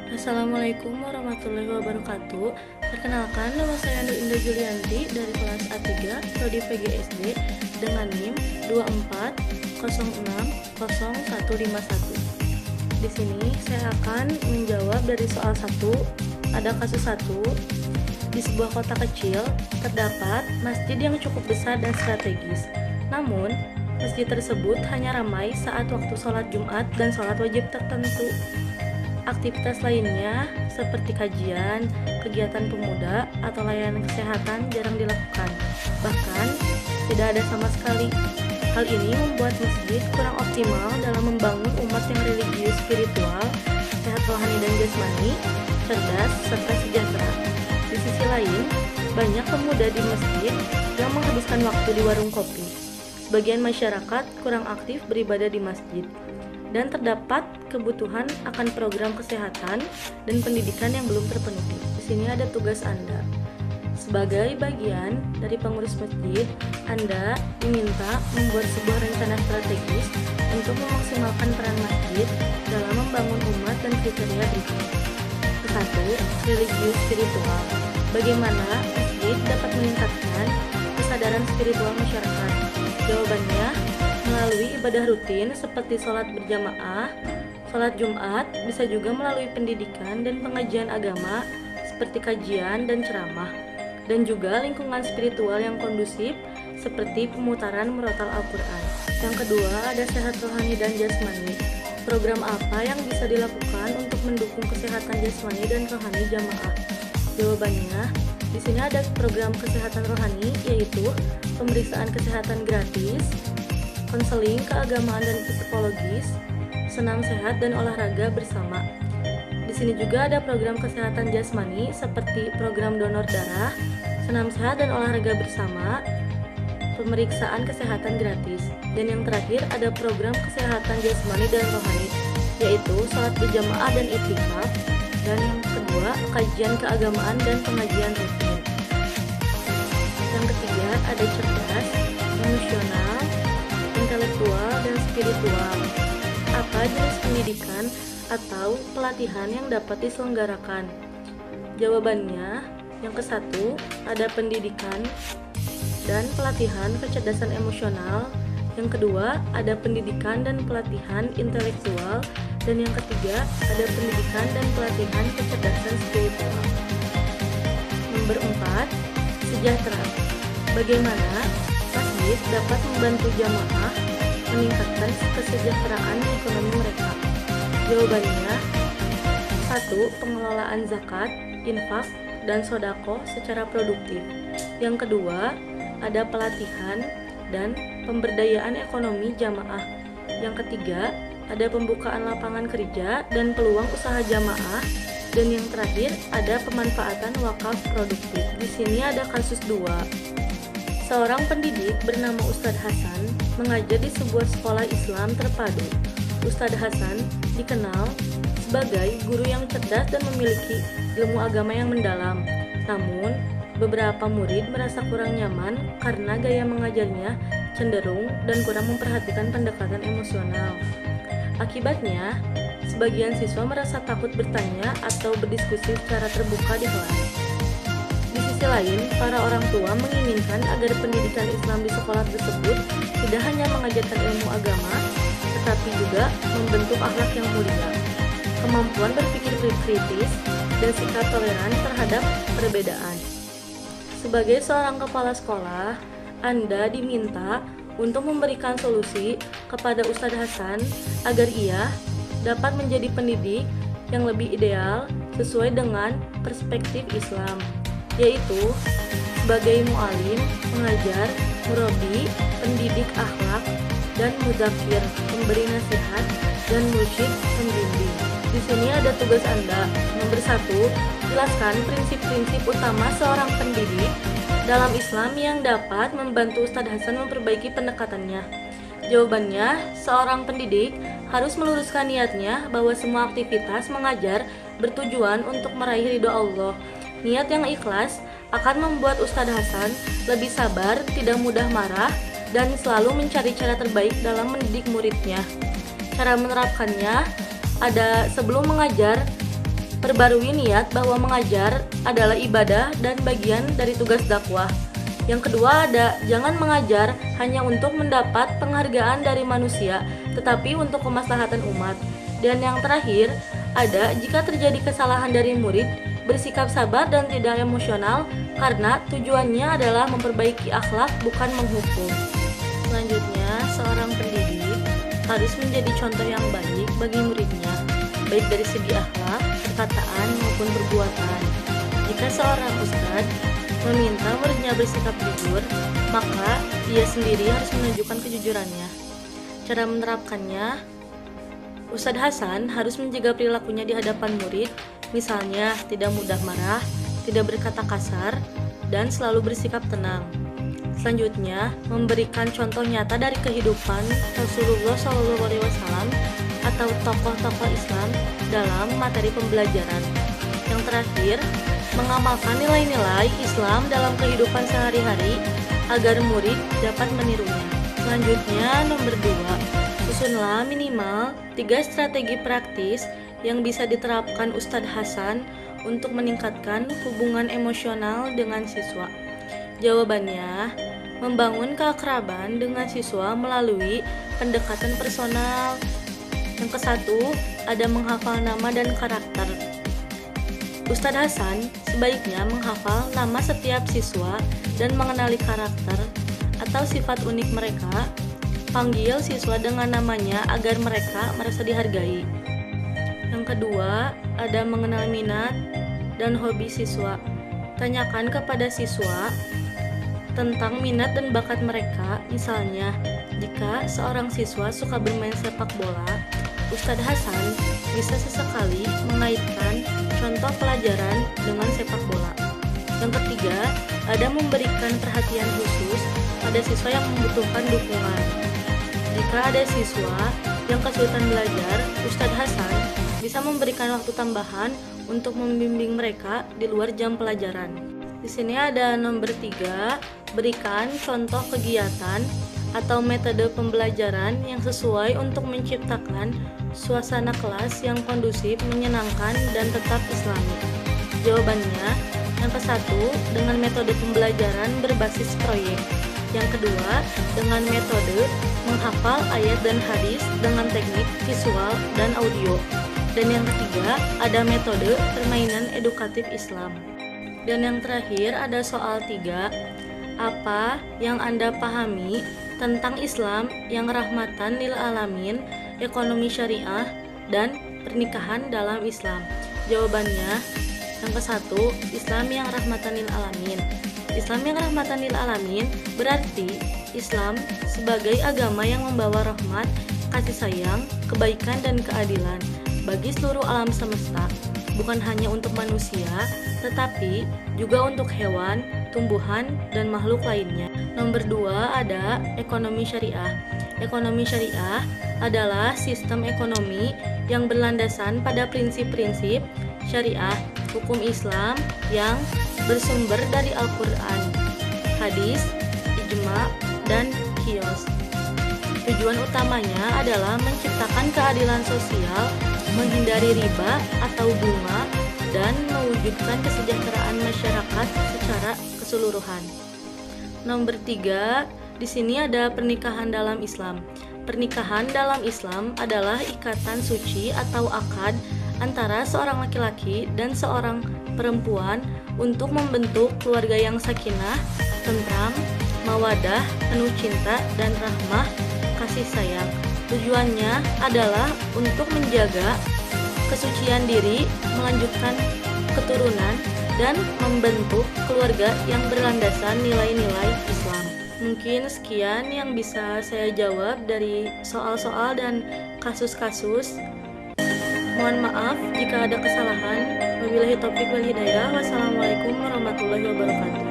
Assalamualaikum warahmatullahi wabarakatuh. Perkenalkan, nama saya Nur Indah Julianti dari kelas A3 Prodi PGSD dengan NIM 24060151. Di sini saya akan menjawab dari soal 1. Ada kasus 1. Di sebuah kota kecil terdapat masjid yang cukup besar dan strategis. Namun, masjid tersebut hanya ramai saat waktu sholat Jumat dan sholat wajib tertentu. Aktivitas lainnya seperti kajian, kegiatan pemuda, atau layanan kesehatan jarang dilakukan. Bahkan, tidak ada sama sekali. Hal ini membuat masjid kurang optimal dalam membangun umat yang religius, spiritual, sehat rohani dan jasmani, cerdas, serta sejahtera. Di sisi lain, banyak pemuda di masjid yang menghabiskan waktu di warung kopi. Sebagian masyarakat kurang aktif beribadah di masjid. Dan terdapat kebutuhan akan program kesehatan dan pendidikan yang belum terpenuhi. Di sini ada tugas Anda. Sebagai bagian dari pengurus masjid, Anda diminta membuat sebuah rencana strategis untuk memaksimalkan peran masjid dalam membangun umat dan kriteria berikut. Satu, religius spiritual. Bagaimana masjid dapat meningkatkan kesadaran spiritual masyarakat? Jawabannya, melalui ibadah rutin seperti sholat berjamaah, sholat Jumat, bisa juga melalui pendidikan dan pengajian agama seperti kajian dan ceramah, dan juga lingkungan spiritual yang kondusif seperti pemutaran murotal Al-Quran. Yang kedua, ada sehat rohani dan jasmani. Program apa yang bisa dilakukan untuk mendukung kesehatan jasmani dan rohani jamaah? Jawabannya, di sini ada program kesehatan rohani, yaitu pemeriksaan kesehatan gratis, konseling keagamaan dan psikologis, senam sehat dan olahraga bersama. Di sini juga ada program kesehatan jasmani seperti program donor darah, senam sehat dan olahraga bersama, pemeriksaan kesehatan gratis. Dan yang terakhir ada program kesehatan jasmani dan rohani, yaitu sholat berjamaah dan iktikaf. Dan yang kedua, kajian keagamaan dan pengajian rutin. Yang ketiga ada cerdas, emosional, intelektual, dan spiritual. Apa jenis pendidikan atau pelatihan yang dapat diselenggarakan? Jawabannya, yang ke-1 ada pendidikan dan pelatihan kecerdasan emosional. Yang kedua ada pendidikan dan pelatihan intelektual. Dan yang ketiga ada pendidikan dan pelatihan kecerdasan spiritual. Nomor 4, sejahtera. Bagaimana masjid dapat membantu jamaah meningkatkan kesejahteraan ekonomi mereka? Jawabannya, 1. Pengelolaan zakat, infak, dan sodako secara produktif. Yang kedua, ada pelatihan dan pemberdayaan ekonomi jamaah. Yang ketiga, ada pembukaan lapangan kerja dan peluang usaha jamaah. Dan yang terakhir, ada pemanfaatan wakaf produktif. Di sini ada kasus 2. Seorang pendidik bernama Ustadz Hasan mengajar di sebuah sekolah Islam terpadu. Ustadz Hasan dikenal sebagai guru yang cerdas dan memiliki ilmu agama yang mendalam. Namun, beberapa murid merasa kurang nyaman karena gaya mengajarnya cenderung dan kurang memperhatikan pendekatan emosional. Akibatnya, sebagian siswa merasa takut bertanya atau berdiskusi secara terbuka di kelas. Di sisi lain, para orang tua menginginkan agar pendidikan Islam di sekolah tersebut tidak hanya mengajarkan ilmu agama, tetapi juga membentuk akhlak yang mulia, kemampuan berpikir kritis, dan sikap toleran terhadap perbedaan. Sebagai seorang kepala sekolah, Anda diminta untuk memberikan solusi kepada Ustadz Hasan agar ia dapat menjadi pendidik yang lebih ideal sesuai dengan perspektif Islam, yaitu sebagai mu'alim, pengajar, murabi, pendidik akhlak, dan muzakir, pemberi nasihat, dan mursyid, pembimbing. Di sini ada tugas Anda. Nomor 1, jelaskan prinsip-prinsip utama seorang pendidik dalam Islam yang dapat membantu Ustadz Hasan memperbaiki pendekatannya. Jawabannya, seorang pendidik harus meluruskan niatnya bahwa semua aktivitas mengajar bertujuan untuk meraih ridho Allah. Niat yang ikhlas akan membuat Ustadz Hasan lebih sabar, tidak mudah marah, dan selalu mencari cara terbaik dalam mendidik muridnya. Cara menerapkannya ada sebelum mengajar, Perbarui niat bahwa mengajar adalah ibadah dan bagian dari tugas dakwah. Yang kedua ada, jangan mengajar hanya untuk mendapat penghargaan dari manusia, tetapi untuk kemaslahatan umat. Dan yang terakhir ada, jika terjadi kesalahan dari murid, bersikap sabar dan tidak emosional karena tujuannya adalah memperbaiki akhlak, bukan menghukum. Selanjutnya, seorang pendidik harus menjadi contoh yang baik bagi muridnya, baik dari segi akhlak, perkataan, maupun perbuatan. Jika seorang ustadz meminta muridnya bersikap jujur, maka ia sendiri harus menunjukkan kejujurannya. Cara menerapkannya, Ustadz Hasan harus menjaga perilakunya di hadapan murid, misalnya tidak mudah marah, tidak berkata kasar, dan selalu bersikap tenang. Selanjutnya, memberikan contoh nyata dari kehidupan Rasulullah SAW atau tokoh-tokoh Islam dalam materi pembelajaran. Yang terakhir, mengamalkan nilai-nilai Islam dalam kehidupan sehari-hari agar murid dapat menirunya. Selanjutnya, nomor 2, susunlah minimal 3 strategi praktis yang bisa diterapkan Ustadz Hasan untuk meningkatkan hubungan emosional dengan siswa. Jawabannya, membangun keakraban dengan siswa melalui pendekatan personal. Yang ke-1, ada menghafal nama dan karakter. Ustadz Hasan sebaiknya menghafal nama setiap siswa dan mengenali karakter atau sifat unik mereka. Panggil siswa dengan namanya agar mereka merasa dihargai. Yang kedua, ada mengenal minat dan hobi siswa. Tanyakan kepada siswa tentang minat dan bakat mereka. Misalnya, jika seorang siswa suka bermain sepak bola, Ustadz Hasan bisa sesekali mengaitkan contoh pelajaran dengan sepak bola. Yang ketiga, ada memberikan perhatian khusus pada siswa yang membutuhkan dukungan. Jika ada siswa yang kesulitan belajar, Ustadz Hasan bisa memberikan waktu tambahan untuk membimbing mereka di luar jam pelajaran. Di sini ada nomor 3, berikan contoh kegiatan atau metode pembelajaran yang sesuai untuk menciptakan suasana kelas yang kondusif, menyenangkan, dan tetap islami. Jawabannya, yang ke-1, dengan metode pembelajaran berbasis proyek. Yang kedua, dengan metode menghafal ayat dan hadis dengan teknik visual dan audio. Dan yang ketiga, ada metode permainan edukatif Islam. Dan yang terakhir ada soal 3, apa yang Anda pahami tentang Islam yang rahmatan lil alamin, ekonomi syariah, dan pernikahan dalam Islam? Jawabannya, yang ke-1, Islam yang rahmatan lil alamin. Islam yang rahmatan lil alamin berarti Islam sebagai agama yang membawa rahmat, kasih sayang, kebaikan, dan keadilan bagi seluruh alam semesta, bukan hanya untuk manusia, tetapi juga untuk hewan, tumbuhan, dan makhluk lainnya. Nomor 2 ada ekonomi syariah. Ekonomi syariah adalah sistem ekonomi yang berlandasan pada prinsip-prinsip syariah, hukum Islam yang bersumber dari Al-Quran, hadis, ijma, dan qiyas. Tujuan utamanya adalah menciptakan keadilan sosial, menghindari riba atau bunga, dan mewujudkan kesejahteraan masyarakat secara keseluruhan. Nomor 3, di sini ada pernikahan dalam Islam. Pernikahan dalam Islam adalah ikatan suci atau akad antara seorang laki-laki dan seorang perempuan untuk membentuk keluarga yang sakinah, tentram, mawadah, penuh cinta dan rahmah, kasih sayang. Tujuannya adalah untuk menjaga kesucian diri, melanjutkan keturunan, dan membentuk keluarga yang berlandasan nilai-nilai Islam. Mungkin sekian yang bisa saya jawab dari soal-soal dan kasus-kasus. Mohon maaf jika ada kesalahan. Wabillahi taufiq wal hidayah. Wassalamualaikum warahmatullahi wabarakatuh.